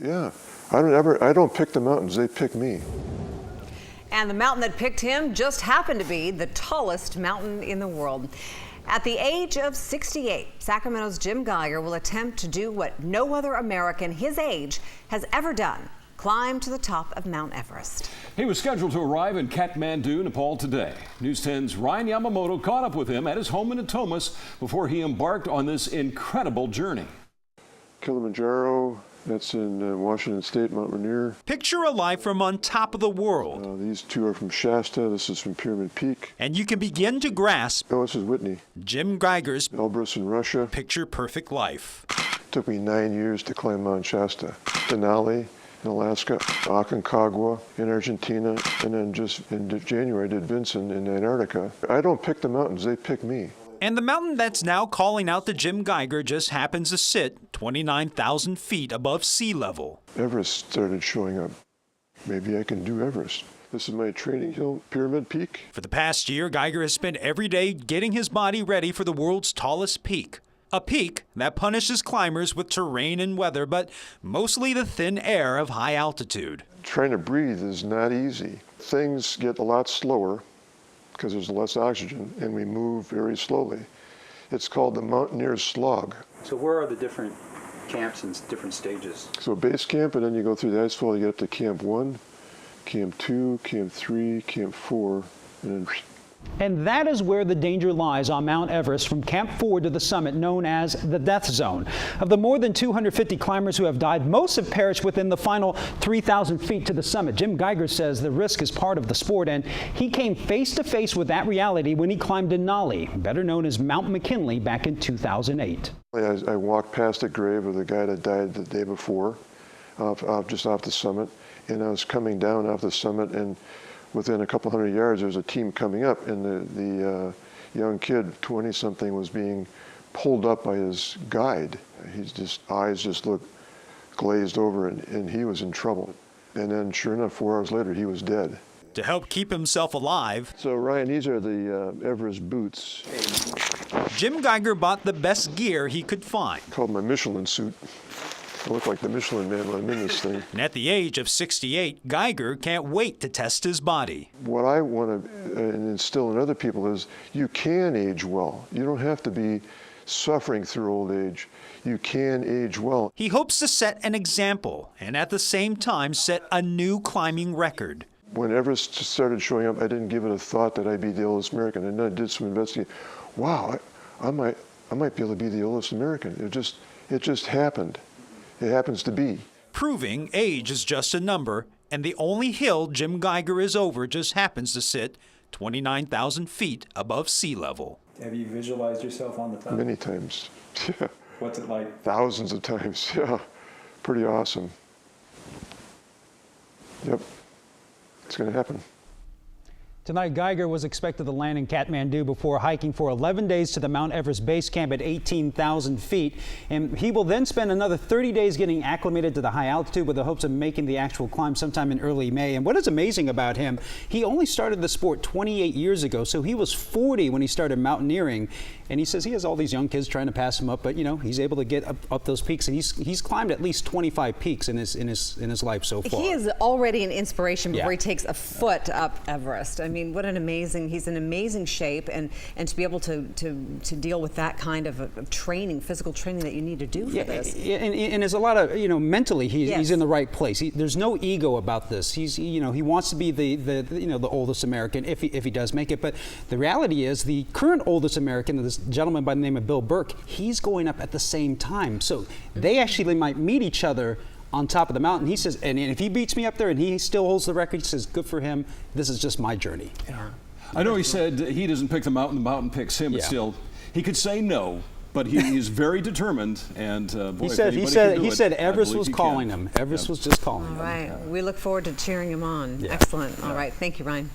Yeah, I don't pick the mountains, they pick me. And the mountain that picked him just happened to be the tallest mountain in the world. At the age of 68, Sacramento's Jim Geiger will attempt to do what no other American his age has ever done: climb to the top of Mount Everest. He was scheduled to arrive in Kathmandu, Nepal today. News 10's Ryan Yamamoto caught up with him at his home in Thomas before he embarked on this incredible journey. Kilimanjaro, that's in Washington State, Mount Rainier. Picture a life from on top of the world. These two are from Shasta, this is from Pyramid Peak. And you can begin to grasp Oh, this is Whitney. Jim Geiger's Elbrus in Russia. picture-perfect life. Took me 9 years to climb Mount Shasta. Denali in Alaska, Aconcagua in Argentina, and then just in January I did Vinson in Antarctica. I don't pick the mountains, they pick me. And the mountain that's now calling out to Jim Geiger just happens to sit 29,000 feet above sea level. Everest started showing up. Maybe I can do Everest. This is my training hill, Pyramid Peak. For the past year, Geiger has spent every day getting his body ready for the world's tallest peak. A peak that punishes climbers with terrain and weather, but mostly the thin air of high altitude. Trying to breathe is not easy. Things get a lot slower because there's less oxygen, and we move very slowly. It's called the mountaineer's slog. So where are the different camps and different stages? So base camp, and then you go through the icefall, you get up to Camp 1, Camp 2, Camp 3, Camp 4, and then... And that is where the danger lies on Mount Everest from Camp 4 to the summit, known as the death zone. Of the more than 250 climbers who have died, most have perished within the final 3,000 feet to the summit. Jim Geiger says the risk is part of the sport, and he came face to face with that reality when he climbed Denali, better known as Mount McKinley, back in 2008. I walked past the grave of the guy that died the day before, just off the summit, and I was coming down off the summit, and within a couple hundred yards, there was a team coming up, and the young kid, 20-something, was being pulled up by his guide. His eyes just looked glazed over, and he was in trouble. And then, sure enough, 4 hours later, he was dead. To help keep himself alive, So, Ryan, these are the Everest boots. Jim Geiger bought the best gear he could find. Called my Michelin suit. I look like the Michelin man when I'm in this thing. And at the age of 68, Geiger can't wait to test his body. What I want to instill in other people is you can age well. You don't have to be suffering through old age. You can age well. He hopes to set an example and at the same time set a new climbing record. When Everest started showing up, I didn't give it a thought that I'd be the oldest American. And then I did some investigating. Wow, I might be able to be the oldest American. It just happened. It happens to be. Proving age is just a number, and the only hill Jim Geiger is over just happens to sit 29,000 feet above sea level. Have you visualized yourself on the top? Many times. What's it like? Thousands of times. Yeah, pretty awesome. Yep, it's going to happen. Tonight, Geiger was expected to land in Kathmandu before hiking for 11 days to the Mount Everest base camp at 18,000 feet. And he will then spend another 30 days getting acclimated to the high altitude with the hopes of making the actual climb sometime in early May. And what is amazing about him, he only started the sport 28 years ago, so he was 40 when he started mountaineering. And he says he has all these young kids trying to pass him up, but you know, he's able to get up those peaks, and he's climbed at least 25 peaks in his life so far. He is already an inspiration before he takes a foot up Everest. I mean, what an amazing, he's in amazing shape, and to be able to deal with that kind of training, physical training that you need to do for this. And there's a lot of, mentally he's in the right place. There's no ego about this. He wants to be the oldest American if he does make it. But the reality is the current oldest American, this gentleman by the name of Bill Burke, he's going up at the same time. So they actually might meet each other on top of the mountain. He says, and if he beats me up there and he still holds the record, he says, good for him. This is just my journey. Yeah. I know he said he doesn't pick the mountain picks him, but still, he could say no, but he is very determined. And boy, he said Everest was calling him. Everest was just calling him. All right. We look forward to cheering him on. Excellent. All right. Thank you, Ryan.